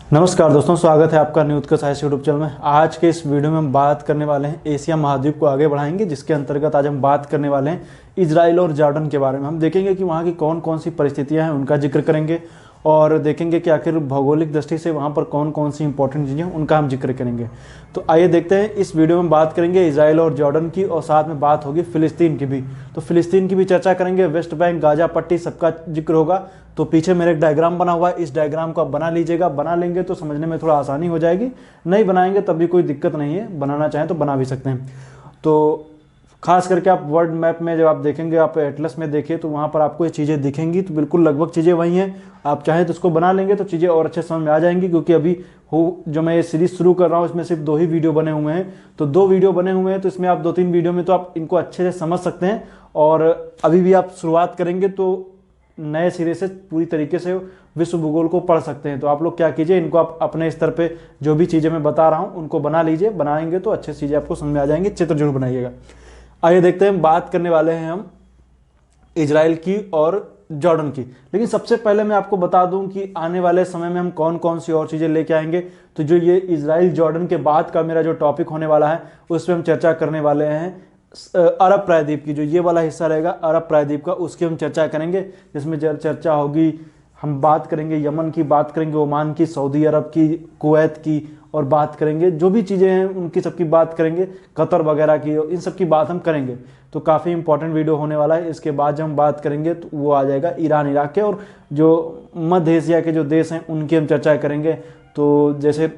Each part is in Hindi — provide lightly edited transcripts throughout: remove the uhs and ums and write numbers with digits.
नमस्कार दोस्तों, स्वागत है आपका न्यूज का साइंस यूट्यूब चैनल में। आज के इस वीडियो में हम बात करने वाले हैं एशिया महाद्वीप को आगे बढ़ाएंगे, जिसके अंतर्गत आज हम बात करने वाले हैं इजराइल और जॉर्डन के बारे में। हम देखेंगे कि वहाँ की कौन कौन सी परिस्थितियाँ हैं, उनका जिक्र करेंगे और देखेंगे कि आखिर भौगोलिक दृष्टि से वहाँ पर कौन कौन सी इंपॉर्टेंट चीज़ें हैं, उनका हम जिक्र करेंगे। तो आइए देखते हैं, इस वीडियो में बात करेंगे इजराइल और जॉर्डन की और साथ में बात होगी फिलिस्तीन की भी। तो फिलिस्तीन की भी चर्चा करेंगे, वेस्ट बैंक, गाजा पट्टी, सबका जिक्र होगा। तो पीछे मेरे एक डायग्राम बना हुआ है, इस डायग्राम को आप बना लीजिएगा। बना लेंगे तो समझने में थोड़ा आसानी हो जाएगी, नहीं बनाएंगे तब भी कोई दिक्कत नहीं है, बनाना चाहें तो बना भी सकते हैं। तो खास करके आप वर्ल्ड मैप में जब आप देखेंगे, आप एटलस में देखिए तो वहाँ पर आपको ये चीज़ें दिखेंगी, तो बिल्कुल लगभग चीज़ें वही हैं। आप चाहें तो इसको बना लेंगे तो चीज़ें और अच्छे समझ में आ जाएंगी, क्योंकि अभी जो मैं ये सीरीज शुरू कर रहा हूँ इसमें सिर्फ 2 ही वीडियो बने हुए हैं। तो 2 वीडियो बने हुए हैं, तो इसमें आप 2-3 वीडियो में तो आप इनको अच्छे से समझ सकते हैं। और अभी भी आप शुरुआत करेंगे तो नए सिरे से पूरी तरीके से विश्व भूगोल को पढ़ सकते हैं। तो आप लोग क्या कीजिए, इनको आप अपने स्तर पे जो भी चीज़ें मैं बता रहा हूँ उनको बना लीजिए। बनाएंगे तो अच्छे चीज़ें आपको समझ में आ जाएंगी। चित्र जरूर बनाइएगा। आइए देखते हैं, बात करने वाले हैं हम इजराइल की और जॉर्डन की। लेकिन सबसे पहले मैं आपको बता दूं कि आने वाले समय में हम कौन कौन सी और चीज़ें लेके आएंगे। तो जो ये इजराइल जॉर्डन के बाद का मेरा जो टॉपिक होने वाला है, उस पर हम चर्चा करने वाले हैं अरब प्रायद्वीप की। जो ये वाला हिस्सा रहेगा अरब प्रायद्वीप का, उसकी हम चर्चा करेंगे, जिसमें चर्चा होगी। हम बात करेंगे यमन की, बात करेंगे ओमान की, सऊदी अरब की, कुवैत की, और बात करेंगे जो भी चीज़ें हैं उनकी सबकी बात करेंगे, कतर वगैरह की, इन सब की बात हम करेंगे। तो काफ़ी इंपॉर्टेंट वीडियो होने वाला है। इसके बाद जब हम बात करेंगे तो वो आ जाएगा ईरान इराक के, और जो मध्य एशिया के जो देश हैं उनकी हम चर्चा करेंगे। तो जैसे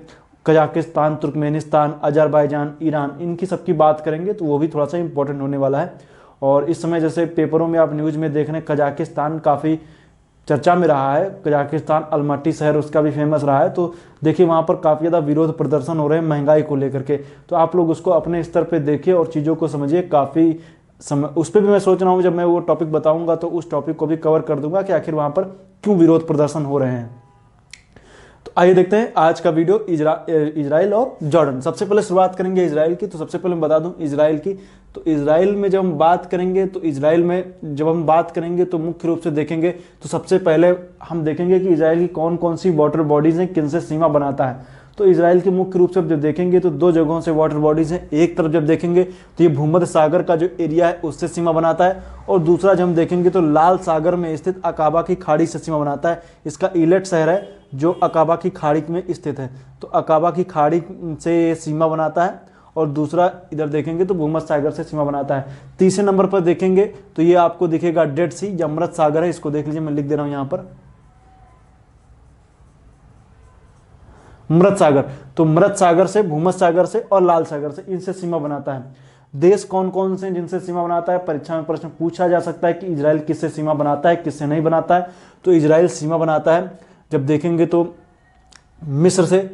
कजाकिस्तान, तुर्कमेनिस्तान, अजरबैजान, ईरान, इनकी सबकी बात करेंगे, तो वो भी थोड़ा सा इंपॉर्टेंट होने वाला है। और इस समय जैसे पेपरों में आप न्यूज़ में देख रहे हैं, कजाकिस्तान काफ़ी चर्चा में रहा है। कजाकिस्तान अलमाटी शहर उसका भी फेमस रहा है। तो देखिए वहाँ पर काफ़ी ज़्यादा विरोध प्रदर्शन हो रहे हैं महंगाई को लेकर के। तो आप लोग उसको अपने स्तर पे देखिए और चीज़ों को समझिए। काफ़ी समय उस पर भी मैं सोच रहा हूँ, जब मैं वो टॉपिक बताऊँगा तो उस टॉपिक को भी कवर कर दूंगा कि आखिर वहाँ पर क्यों विरोध प्रदर्शन हो रहे हैं। तो आइए देखते हैं आज का वीडियो इजराइल और जॉर्डन। सबसे पहले शुरुआत करेंगे इजराइल की। तो सबसे पहले मैं बता दूं इजराइल की, तो इजराइल में जब हम बात करेंगे, तो इजराइल में जब हम बात करेंगे तो मुख्य रूप से देखेंगे, तो सबसे पहले हम देखेंगे कि इजराइल की कौन कौन सी वाटर बॉडीज हैं, किनसे सीमा बनाता है। तो इजराइल की मुख्य रूप से जब देखेंगे तो 2 जगहों से वाटर बॉडीज हैं। एक तरफ जब देखेंगे तो ये भूमध्य सागर का जो एरिया है उससे सीमा बनाता है, और दूसरा जब हम देखेंगे तो लाल सागर में स्थित अकाबा की खाड़ी से सीमा बनाता है। इसका इलेट शहर है जो अकाबा की खाड़ी में स्थित है। तो अकाबा की खाड़ी से सीमा बनाता है, और दूसरा इधर देखेंगे तो भूमध्य सागर से सीमा बनाता है। तीसरे नंबर पर देखेंगे तो ये आपको दिखेगा डेड सी, या मृत सागर है। इसको देख लीजिए, मैं लिख दे रहा हूं यहां पर मृत सागर। तो मृत सागर से, भूमध्य सागर से और लाल सागर से, इनसे सीमा बनाता है। देश कौन कौन से जिनसे सीमा बनाता है, परीक्षा में प्रश्न पूछा जा सकता है कि इजराइल किससे सीमा बनाता है, किससे नहीं बनाता है। तो इजराइल सीमा बनाता है जब देखेंगे तो मिस्र से,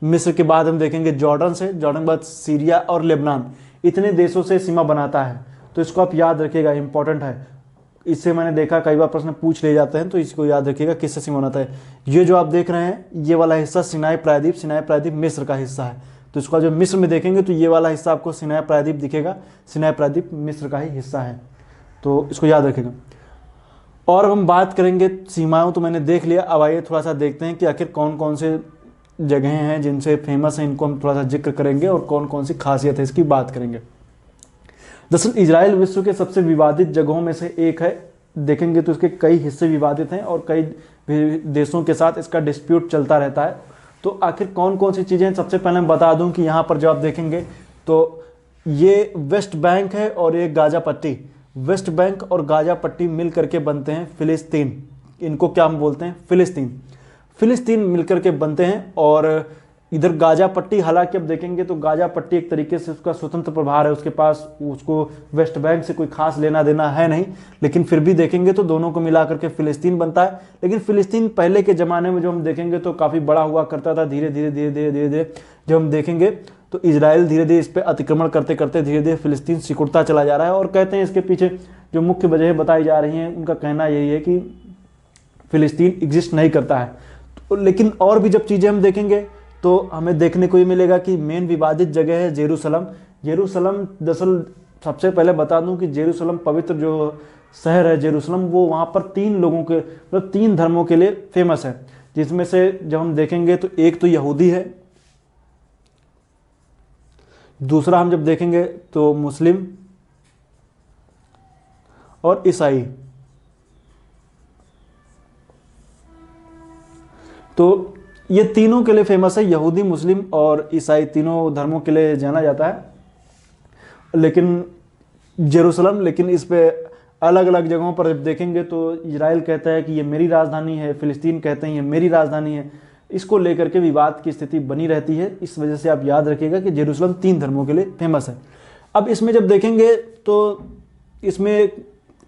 मिस्र के बाद हम देखेंगे जॉर्डन से, जॉर्डन के बाद सीरिया और लेबनान, इतने देशों से सीमा बनाता है। तो इसको आप याद रखिएगा, इंपॉर्टेंट है। इससे मैंने देखा कई बार प्रश्न पूछ ले जाते हैं, तो इसको याद रखिएगा किससे सीमा बनाता है। ये जो आप देख रहे हैं ये वाला हिस्सा सिनाई प्रायद्वीप, सिनाई प्रायद्वीप मिस्र का हिस्सा है। तो इसका जो मिस्र में देखेंगे तो ये वाला हिस्सा आपको सिनाई प्रायद्वीप दिखेगा। सिनाई प्रायद्वीप मिस्र का ही हिस्सा है, तो इसको याद रखिएगा। और हम बात करेंगे सीमाओं, तो मैंने देख लिया। अब आइए थोड़ा सा देखते हैं कि आखिर कौन कौन से जगहें हैं जिनसे फेमस हैं, इनको हम थोड़ा सा जिक्र करेंगे और कौन कौन सी खासियत है इसकी बात करेंगे। दरअसल इजराइल विश्व के सबसे विवादित जगहों में से एक है। देखेंगे तो इसके कई हिस्से विवादित हैं और कई देशों के साथ इसका डिस्प्यूट चलता रहता है। तो आखिर कौन कौन सी चीज़ें, सबसे पहले मैं बता दूं कि यहाँ पर जो आप देखेंगे तो ये वेस्ट बैंक है और ये गाजा पट्टी। वेस्ट बैंक और गाजा पट्टी मिल करके बनते हैं फिलिस्तीन। इनको क्या हम बोलते हैं, फिलिस्तीन। फिलिस्तीन मिलकर के बनते हैं। और इधर गाजा पट्टी, हालांकि अब देखेंगे तो गाजा पट्टी एक तरीके से उसका स्वतंत्र प्रभार है, उसके पास उसको वेस्ट बैंक से कोई खास लेना देना है नहीं। लेकिन फिर भी देखेंगे तो दोनों को मिला करके फिलिस्तीन बनता है। लेकिन फिलिस्तीन पहले के ज़माने में जो हम देखेंगे तो काफ़ी बड़ा हुआ करता था। धीरे धीरे धीरे धीरे धीरे धीरे जब हम देखेंगे तो इजराइल धीरे धीरे इस पर अतिक्रमण करते करते धीरे धीरे फिलिस्तीन सिकुड़ता चला जा रहा है। और कहते हैं इसके पीछे जो मुख्य वजह बताई जा रही हैं, उनका कहना यही है कि फिलिस्तीन एग्जिस्ट नहीं करता है। तो लेकिन और भी जब चीज़ें हम देखेंगे तो हमें देखने को ये मिलेगा कि मेन विवादित जगह है जेरूसलम। जेरूसलम दरअसल सबसे पहले बता दूं कि जेरूसलम पवित्र जो शहर है जेरूसलम, वो वहाँ पर 3 लोगों के मतलब 3 धर्मों के लिए फेमस है। जिसमें से जब हम देखेंगे तो एक तो यहूदी है, दूसरा हम जब देखेंगे तो मुस्लिम और ईसाई। तो ये तीनों के लिए फेमस है, यहूदी, मुस्लिम और ईसाई तीनों धर्मों के लिए जाना जाता है। लेकिन जेरूसलम, लेकिन इस पे अलग अलग जगहों पर जब देखेंगे तो इजराइल कहता है कि ये मेरी राजधानी है, फिलिस्तीन कहते हैं ये मेरी राजधानी है। इसको लेकर के विवाद की स्थिति बनी रहती है। इस वजह से आप याद रखिएगा कि जेरूसलम 3 धर्मों के लिए फेमस है। अब इसमें जब देखेंगे तो इसमें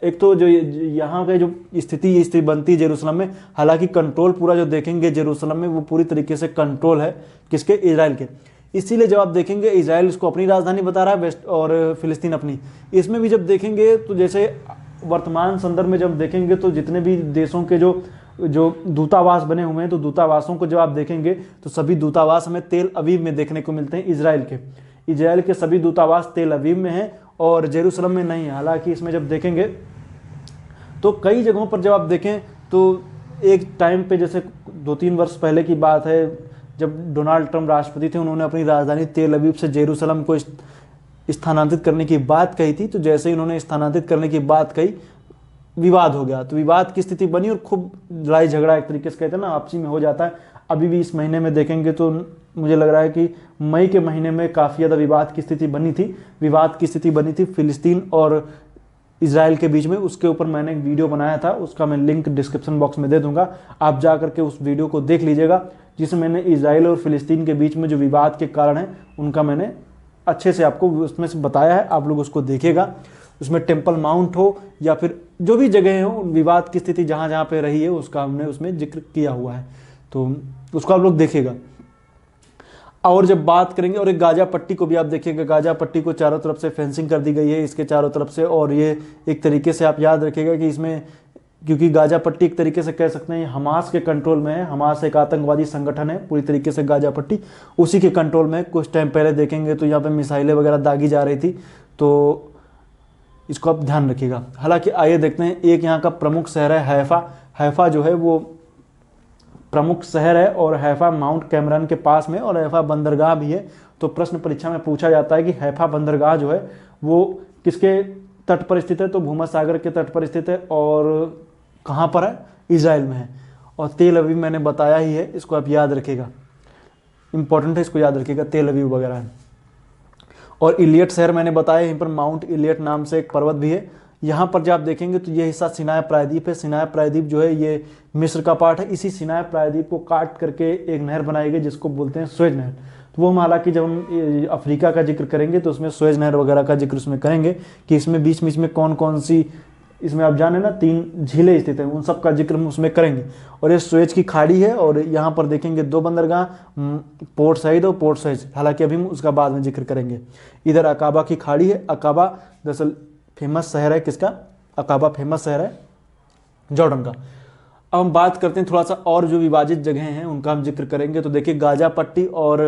एक तो जो यहाँ पे जो स्थिति बनती है जेरूसलम में, हालांकि कंट्रोल पूरा जो देखेंगे जेरूसलम में वो पूरी तरीके से कंट्रोल है किसके, इजराइल के। इसीलिए जब आप देखेंगे इजराइल इसको अपनी राजधानी बता रहा है, वेस्ट और फिलिस्तीन अपनी। इसमें भी जब देखेंगे तो जैसे वर्तमान संदर्भ में जब देखेंगे तो जितने भी देशों के जो दूतावास बने हुए हैं, तो दूतावासों को जब आप देखेंगे तो सभी दूतावास हमें तेल अवीव में देखने को मिलते हैं। इजराइल के सभी दूतावास तेल अवीव में हैं और जेरूसलम में नहीं है। हालांकि इसमें जब देखेंगे तो कई जगहों पर जब आप देखें तो एक टाइम पे, जैसे 2-3 वर्ष पहले की बात है, जब डोनाल्ड ट्रंप राष्ट्रपति थे, उन्होंने अपनी राजधानी तेल अवीव से जेरूसलम को स्थानांतरित करने की बात कही थी। तो जैसे ही उन्होंने स्थानांतरित करने की बात कही, विवाद हो गया। तो विवाद की स्थिति बनी और खूब लड़ाई झगड़ा एक तरीके से कहते हैं ना आपसी में हो जाता है। अभी भी इस महीने में देखेंगे तो मुझे लग रहा है कि मई के महीने में काफ़ी ज़्यादा विवाद की स्थिति बनी थी फिलिस्तीन और इजराइल के बीच में। उसके ऊपर मैंने एक वीडियो बनाया था, उसका मैं लिंक डिस्क्रिप्शन बॉक्स में दे दूंगा, आप जा करके उस वीडियो को देख लीजिएगा, जिसमें मैंने इजराइल और फिलिस्तीन के बीच में जो विवाद के कारण हैं उनका मैंने अच्छे से आपको उसमें से बताया है। आप लोग उसको देखिएगा। उसमें टेम्पल माउंट हो या फिर जो भी जगह हो, विवाद की स्थिति जहाँ जहाँ पे रही है उसका हमने उसमें जिक्र किया हुआ है, तो उसको आप लोग देखिएगा। और जब बात करेंगे, और एक गाजा पट्टी को भी आप देखिएगा, गाजा पट्टी को चारों तरफ से फेंसिंग कर दी गई है इसके चारों तरफ से। और ये एक तरीके से आप याद रखिएगा कि इसमें, क्योंकि गाजा पट्टी एक तरीके से कह सकते हैं हमास के कंट्रोल में है। हमास एक आतंकवादी संगठन है, पूरी तरीके से गाजा पट्टी उसी के कंट्रोल में। कुछ टाइम पहले देखेंगे तो यहाँ पे मिसाइलें वगैरह दागी जा रही थी, तो इसको आप ध्यान रखिएगा। हालांकि आइए देखते हैं, एक यहाँ का प्रमुख शहर है हैफा। हैफा जो है वो प्रमुख शहर है और हैफा माउंट कैमरन के पास में, और हैफा बंदरगाह भी है। तो प्रश्न परीक्षा में पूछा जाता है कि हैफा बंदरगाह जो है वो किसके तट पर स्थित है, तो भूमध्य सागर के तट पर स्थित है। और कहाँ पर है, इजराइल में है। और तेल अवीव मैंने बताया ही है, इसको आप याद रखिएगा, इंपॉर्टेंट है, इसको याद रखिएगा, तेल अवीव वगैरह है। और इलियट शहर मैंने बताया, यहीं पर माउंट इलियट नाम से एक पर्वत भी है। यहाँ पर जब आप देखेंगे तो ये हिस्सा सिनाई प्रायद्वीप है। सिनाई प्रायद्वीप जो है ये मिस्र का पार्ट है। इसी सिनाई प्रायद्वीप को काट करके एक नहर बनाई गई जिसको बोलते हैं सुएज नहर। तो वो हम, हालांकि जब हम अफ्रीका का जिक्र करेंगे तो उसमें सुएज नहर वगैरह का जिक्र उसमें करेंगे कि इसमें बीच बीच में कौन कौन सी, इसमें आप जाने ना 3 झीलें स्थित हैं, उन सब का जिक्र हम उसमें करेंगे। और ये सुएज की खाड़ी है और यहाँ पर देखेंगे 2 बंदरगाह, पोर्ट सईद और पोर्ट सुएज। हालांकि अभी हम उसका बाद में जिक्र करेंगे। इधर अकाबा की खाड़ी है। अकाबा दरअसल फेमस शहर है किसका, अकाबा फेमस शहर है जॉर्डन का। अब हम बात करते हैं थोड़ा सा और जो विवादित जगह हैं उनका हम जिक्र करेंगे। तो देखिए गाजा पट्टी और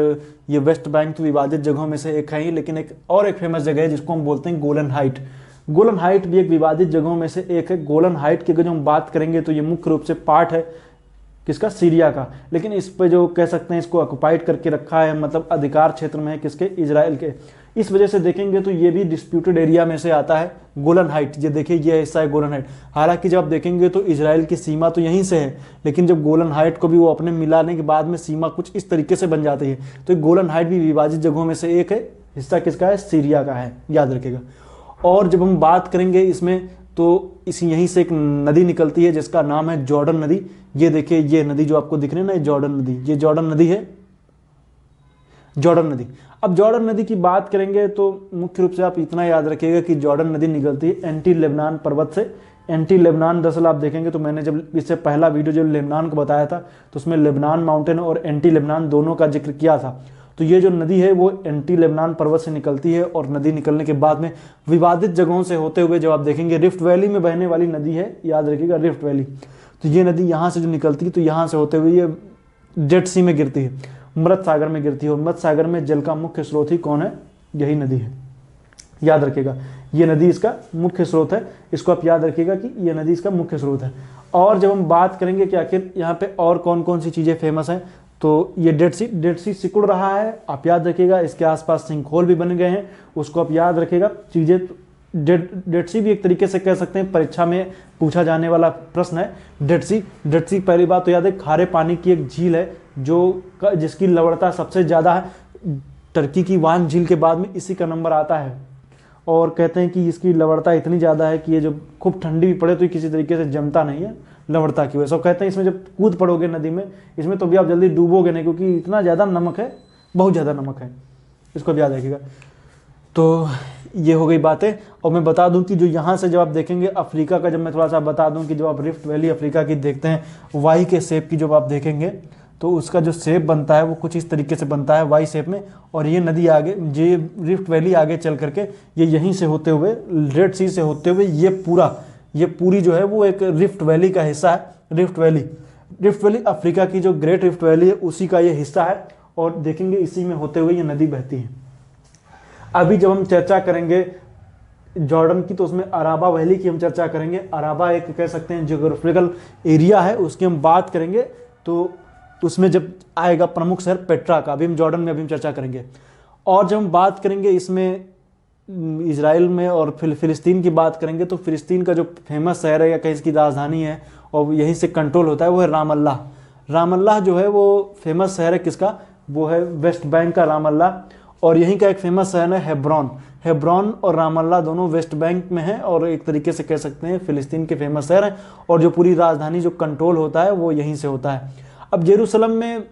ये वेस्ट बैंक तो विवादित जगहों में से एक है ही, लेकिन एक फेमस जगह है जिसको हम बोलते हैं गोलन हाइट। गोलन हाइट भी एक विवादित जगहों में से एक है। गोलन हाइट की अगर जो हम बात करेंगे तो ये मुख्य रूप से पार्ट है किसका, सीरिया का। लेकिन इस पे जो कह सकते हैं इसको ऑक्युपाइड करके रखा है, मतलब अधिकार क्षेत्र में है किसके, इजराइल के। इस वजह से देखेंगे तो ये भी डिस्प्यूटेड एरिया में से आता है गोलन हाइट। ये देखिए ये हिस्सा है गोलन हाइट। हालांकि जब आप देखेंगे तो इजराइल की सीमा तो यहीं से है, लेकिन जब गोलन हाइट को भी वो अपने मिलाने के बाद में सीमा कुछ इस तरीके से बन जाती है। तो गोलन हाइट भी विभाजित जगहों में से एक है। हिस्सा किसका है, सीरिया का है, याद रखिएगा। और जब हम बात करेंगे इसमें तो इसी यहीं से एक नदी निकलती है जिसका नाम है जॉर्डन नदी। ये देखिए ये नदी जो आपको दिख रही है ना, ये जॉर्डन नदी, ये जॉर्डन नदी है, जॉर्डन नदी। अब जॉर्डन नदी की बात करेंगे तो मुख्य रूप से आप इतना याद रखिएगा कि जॉर्डन नदी निकलती है एंटी लेबनान पर्वत से। एंटी लेबनान दरअसल आप देखेंगे तो मैंने जब इससे पहला वीडियो जब लेबनान को बताया था तो उसमें लेबनान माउंटेन और एंटी लेबनान दोनों का जिक्र किया था। तो ये जो नदी है वो एंटी लेबनान पर्वत से निकलती है और नदी निकलने के बाद में विवादित जगहों से होते हुए जब आप देखेंगे रिफ्ट वैली में बहने वाली नदी है, याद रखिएगा रिफ्ट वैली। तो ये नदी यहाँ से जो निकलती है तो यहाँ से होते हुए ये डेड सी में गिरती है, मृत सागर में गिरती है। और मृत सागर में जल का मुख्य स्रोत ही कौन है, यही नदी है, याद रखिएगा। ये नदी इसका मुख्य स्रोत है, इसको आप याद रखिएगा कि ये नदी इसका मुख्य स्रोत है। और जब हम बात करेंगे कि आखिर यहाँ पे और कौन कौन सी चीज़ें फेमस हैं, तो ये डेड सी सिकुड़ रहा है, आप याद रखिएगा। इसके आसपास सिंक होल भी बन गए हैं, उसको आप याद रखिएगा। चीज़ें डेड सी भी एक तरीके से कह सकते हैं परीक्षा में पूछा जाने वाला प्रश्न है। डेड सी पहली बात तो याद है, खारे पानी की एक झील है जिसकी लवणता सबसे ज़्यादा है। टर्की की वान झील के बाद में इसी का नंबर आता है, और कहते हैं कि इसकी लवणता इतनी ज़्यादा है कि ये जब खूब ठंडी भी पड़े तो ये किसी तरीके से जमता नहीं है लवणता की वजह से। कहते हैं इसमें जब कूद पड़ोगे नदी में, इसमें तो भी आप जल्दी डूबोगे नहीं, क्योंकि इतना ज़्यादा नमक है, बहुत ज़्यादा नमक है। इसको भी याद रखिएगा। तो ये हो गई बातें। और मैं बता दूं कि जो यहाँ से जब आप देखेंगे अफ्रीका का, जब मैं थोड़ा सा बता दूं कि जब आप रिफ्ट वैली अफ्रीका की देखते हैं, वाई के शेप की जब आप देखेंगे तो उसका जो शेप बनता है वो कुछ इस तरीके से बनता है वाई शेप में। और ये नदी आगे, ये रिफ्ट वैली आगे चल करके ये यहीं से होते हुए, रेड सी से होते हुए ये पूरी जो है वो एक रिफ्ट वैली का हिस्सा है। रिफ्ट वैली अफ्रीका की जो ग्रेट रिफ्ट वैली है उसी का ये हिस्सा है, और देखेंगे इसी में होते हुए ये नदी बहती है। अभी जब हम चर्चा करेंगे जॉर्डन की, तो उसमें अराबा वैली की हम चर्चा करेंगे। अराबा एक कह सकते हैं जियोग्राफिकल एरिया है, उसकी हम बात करेंगे। तो उसमें जब आएगा प्रमुख शहर पेट्रा का, अभी हम जॉर्डन में अभी हम चर्चा करेंगे। और जब हम बात करेंगे इसमें इजराइल में और फिलिस्तीन की बात करेंगे, तो फिलिस्तीन का जो फेमस शहर है या कहीं इसकी राजधानी है और यहीं से कंट्रोल होता है वो है रामल्लाह। रामल्लाह जो है वो फेमस शहर है किसका, वो है वेस्ट बैंक का रामल्लाह। और यहीं का एक फेमस शहर है हेब्रोन और रामल्लाह दोनों वेस्ट बैंक में हैं, और एक तरीके से कह सकते हैं फिलिस्तीन के फेमस शहर हैं। और जो पूरी राजधानी जो कंट्रोल होता है वो यहीं से होता है। अब जेरूसलम में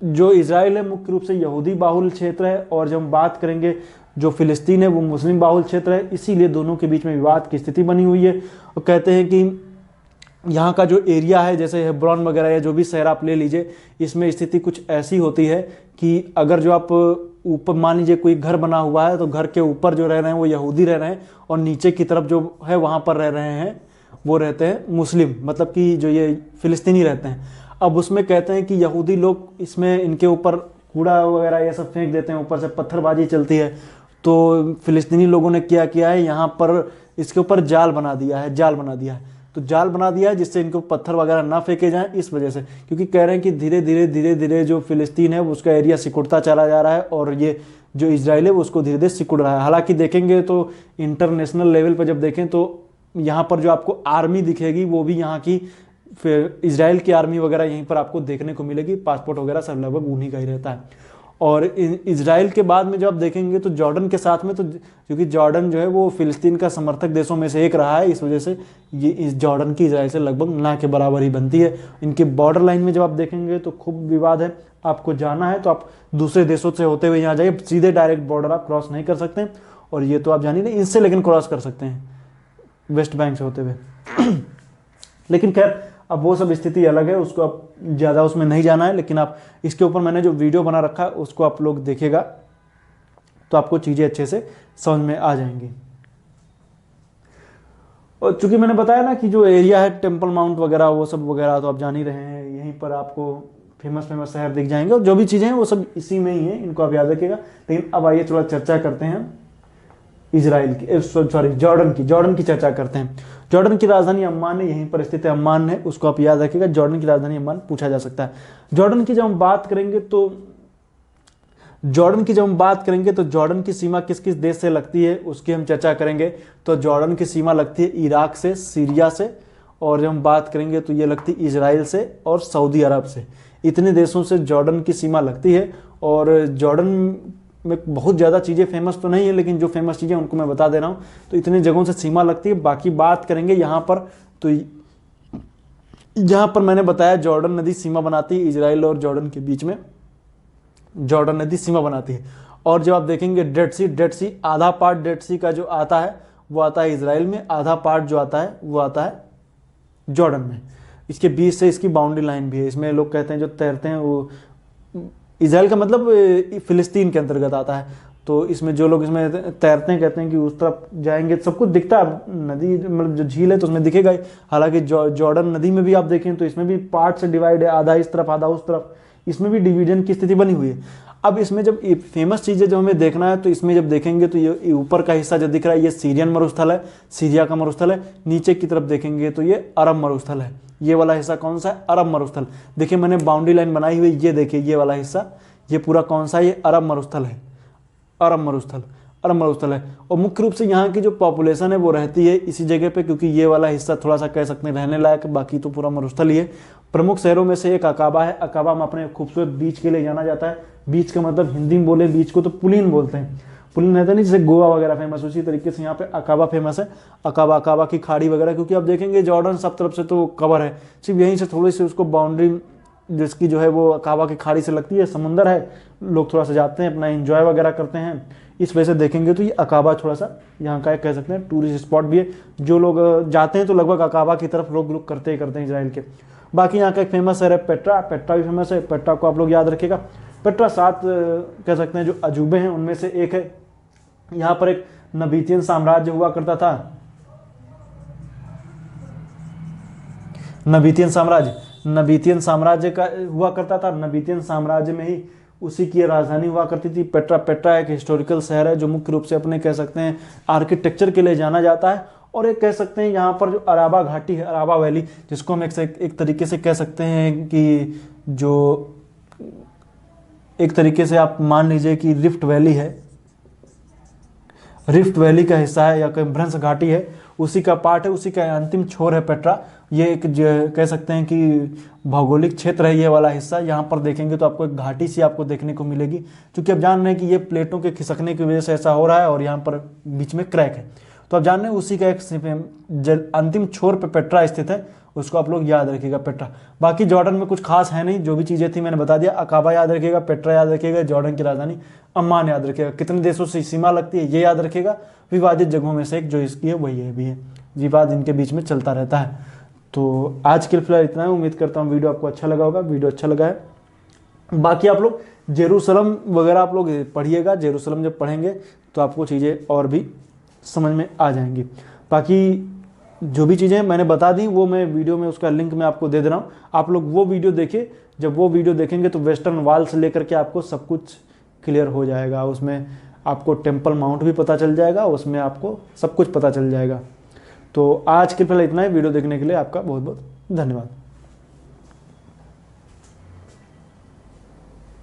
जो इजराइल है मुख्य रूप से यहूदी बाहुल क्षेत्र है, और जब हम बात करेंगे जो फिलिस्तीन है वो मुस्लिम बाहुल क्षेत्र है, इसीलिए दोनों के बीच में विवाद की स्थिति बनी हुई है। और कहते हैं कि यहाँ का जो एरिया है, जैसे हेब्रोन वगैरह या जो भी शहर आप ले लीजिए, इसमें स्थिति कुछ ऐसी होती है कि अगर जो आप ऊपर मान लीजिए कोई घर बना हुआ है, तो घर के ऊपर जो रह रहे हैं वो यहूदी रह रहे हैं, और नीचे की तरफ जो है वहाँ पर रह रहे हैं वो रहते हैं मुस्लिम, मतलब कि जो ये फिलिस्तीनी रहते हैं। अब उसमें कहते हैं कि यहूदी लोग इसमें इनके ऊपर कूड़ा वगैरह ये सब फेंक देते हैं, ऊपर से पत्थरबाजी चलती है। तो फिलिस्तीनी लोगों ने क्या किया है, यहाँ पर इसके ऊपर जाल बना दिया है तो जाल बना दिया है जिससे इनको पत्थर वगैरह ना फेंके जाएं, इस वजह से। क्योंकि कह रहे हैं कि धीरे धीरे जो फिलिस्तीन है उसका एरिया सिकुड़ता चला जा रहा है, और ये जो इजराइल है वो उसको धीरे धीरे सिकुड़ रहा है। हालांकि देखेंगे तो इंटरनेशनल लेवल पर जब देखें तो यहाँ पर जो आपको आर्मी दिखेगी वो भी यहाँ की फिर इजराइल की आर्मी वगैरह यहीं पर आपको देखने को मिलेगी। पासपोर्ट वगैरह सब लगभग उन्हीं का ही रहता है। और इजराइल के बाद में जब आप देखेंगे तो जॉर्डन के साथ में, तो क्योंकि जॉर्डन जो है वो फिलिस्तीन का समर्थक देशों में से एक रहा है, इस वजह से ये इस जॉर्डन की इजराइल से लगभग ना के बराबर ही बनती है। इनके बॉर्डर लाइन में जब आप देखेंगे तो खूब विवाद है। आपको जाना है तो आप दूसरे देशों से होते हुए यहाँ जाइए, सीधे डायरेक्ट बॉर्डर आप क्रॉस नहीं कर सकते। और ये तो आप जानिए नहीं, इनसे लेकिन क्रॉस कर सकते हैं वेस्ट बैंक से होते हुए। लेकिन खैर अब वो सब स्थिति अलग है, उसको आप ज़्यादा उसमें नहीं जाना है। लेकिन आप इसके ऊपर मैंने जो वीडियो बना रखा है उसको आप लोग देखिएगा तो आपको चीज़ें अच्छे से समझ में आ जाएंगी। और चूंकि मैंने बताया ना कि जो एरिया है टेम्पल माउंट वगैरह वो सब वगैरह तो आप जान ही रहे हैं, यहीं पर आपको फेमस शहर दिख जाएंगे, और जो भी चीज़ें हैं वो सब इसी में ही हैं, इनको आप याद रखिएगा। लेकिन अब आइए थोड़ा चर्चा करते हैं इजराइल की, सॉरी जॉर्डन की चर्चा करते हैं। जॉर्डन की राजधानी अम्मान है, यहीं पर स्थित है, अम्मान है, उसको आप याद रखिएगा। जॉर्डन की राजधानी अम्मान पूछा जा सकता है। जॉर्डन की जब हम बात करेंगे तो जॉर्डन की सीमा किस किस देश से लगती है उसकी हम चर्चा करेंगे। तो जॉर्डन की सीमा लगती है इराक से, सीरिया से, और जब हम बात करेंगे तो ये लगती है इजराइल से और सऊदी अरब से। इतने देशों से जॉर्डन की सीमा लगती है। और जॉर्डन में बहुत ज़्यादा चीज़ें फेमस तो नहीं है, लेकिन जो फेमस चीज़ें उनको मैं बता दे रहा हूँ। तो इतने जगहों से सीमा लगती है। बाकी बात करेंगे यहाँ पर, तो यहाँ पर मैंने बताया जॉर्डन नदी सीमा बनाती है इजराइल और जॉर्डन के बीच में, जॉर्डन नदी सीमा बनाती है। और जब आप देखेंगे डेड सी आधा पार्ट डेड सी का जो आता है वो आता है इजराइल में, आधा पार्ट जो आता है वो आता है जॉर्डन में। इसके बीच से इसकी बाउंड्री लाइन भी है। इसमें लोग कहते हैं जो तैरते हैं वो इजराइल का मतलब फिलिस्तीन के अंतर्गत आता है। तो इसमें जो लोग इसमें तैरते हैं कहते हैं कि उस तरफ जाएंगे सब कुछ दिखता है, नदी मतलब जो झील है तो उसमें दिखेगा ही। हालांकि जॉर्डन नदी में भी आप देखें तो इसमें भी पार्ट से डिवाइड है, आधा इस तरफ आधा उस तरफ। इसमें भी डिवीजन की स्थिति बनी हुई है। अब इसमें जब फेमस चीज़ें जो हमें देखना है तो इसमें जब देखेंगे तो ये ऊपर का हिस्सा जो दिख रहा है ये सीरियन मरुस्थल है, सीरिया का मरुस्थल है। नीचे की तरफ देखेंगे तो ये अरब मरुस्थल है। ये वाला हिस्सा कौन सा है? अरब मरुस्थल। देखिए मैंने बाउंड्री लाइन बनाई हुई, ये देखिए ये वाला हिस्सा, ये पूरा कौन सा है? ये अरब मरुस्थल है, अरब मरुस्थल, अरब मरुस्थल है। और मुख्य रूप से यहाँ की जो पॉपुलेशन है वो रहती है इसी जगह पे, क्योंकि ये वाला हिस्सा थोड़ा सा कह सकते हैं रहने लायक, बाकी तो पूरा मरुस्थल ही है। प्रमुख शहरों में से एक अकाबा है। अकाबा में अपने खूबसूरत बीच के लिए जाना जाता है। बीच का मतलब हिंदी में बोले बीच को तो पुलिन बोलते हैं। पुलिन रहता नहीं, जैसे गोवा वगैरह फेमस, उसी तरीके से यहाँ पे अकाबा फेमस है। अकाबा, अकाबा की खाड़ी वगैरह, क्योंकि आप देखेंगे जॉर्डन सब तरफ से तो कवर है, सिर्फ यहीं से थोड़ी सी उसको बाउंड्री जिसकी जो है वो अकाबा की खाड़ी से लगती है, समुंदर है, लोग थोड़ा सा जाते हैं अपना एंजॉय वगैरह करते हैं। इस वजह से देखेंगे तो ये अकाबा थोड़ा सा यहाँ का कह सकते हैं टूरिस्ट स्पॉट भी है। जो लोग जाते हैं तो लगभग अकाबा की तरफ लोग रुक करते ही करते हैं इजराइल के। बाकी यहाँ का एक फेमस शहर है पेट्रा, पेट्रा भी फेमस है। पेट्रा को आप लोग याद रखिएगा। पेट्रा 7 कह सकते हैं जो अजूबे हैं उनमें से एक है। यहाँ पर एक नबीतियन साम्राज्य हुआ करता था, नबीतियन साम्राज्य का हुआ करता था। नबीतियन साम्राज्य में ही उसी की राजधानी हुआ करती थी पेट्रा। पेट्रा एक हिस्टोरिकल शहर है जो मुख्य रूप से अपने कह सकते हैं आर्किटेक्चर के लिए जाना जाता है। और एक कह सकते हैं यहाँ पर जो अराबा घाटी है, अराबा वैली, जिसको हम एक तरीके से कह सकते हैं कि जो एक तरीके से आप मान लीजिए कि रिफ्ट वैली है, रिफ्ट वैली का हिस्सा है या कोई भ्रंश घाटी है, उसी का पार्ट है, उसी का अंतिम छोर है पेट्रा। ये एक कह सकते हैं कि भौगोलिक क्षेत्र है ये वाला हिस्सा। यहाँ पर देखेंगे तो आपको एक घाटी सी आपको देखने को मिलेगी, क्योंकि आप जान रहे हैं कि ये प्लेटों के खिसकने की वजह से ऐसा हो रहा है और यहाँ पर बीच में क्रैक है। तो आप जान रहे हैं उसी का एक अंतिम छोर पे पेट्रा स्थित है, उसको आप लोग याद रखिएगा पेट्रा। बाकी जॉर्डन में कुछ खास है नहीं, जो भी चीज़ें थी मैंने बता दिया। अकाबा याद रखिएगा, पेट्रा याद रखिएगा, जॉर्डन की राजधानी अम्मान याद रखिएगा। कितने देशों से सीमा लगती है ये याद रखिएगा। विवादित जगहों में से एक जो इसकी है वही है भी है, विवाद इनके बीच में चलता रहता है। तो आज के फिलहाल इतना है। उम्मीद करता हूँ वीडियो आपको अच्छा लगा होगा। वीडियो अच्छा लगा है, बाकी आप लोग जेरूसलम वगैरह आप लोग पढ़िएगा। जेरूसलम जब पढ़ेंगे तो आपको चीज़ें और भी समझ में आ जाएंगी। बाकी जो भी चीज़ें मैंने बता दी वो मैं वीडियो में उसका लिंक मैं आपको दे दे रहा हूँ, आप लोग वो वीडियो देखिए। जब वो वीडियो देखेंगे तो वेस्टर्न वॉल से लेकर के आपको सब कुछ क्लियर हो जाएगा। उसमें आपको टेम्पल माउंट भी पता चल जाएगा, उसमें आपको सब कुछ पता चल जाएगा। तो आज के फिलहाल इतना ही। वीडियो देखने के लिए आपका बहुत बहुत धन्यवाद।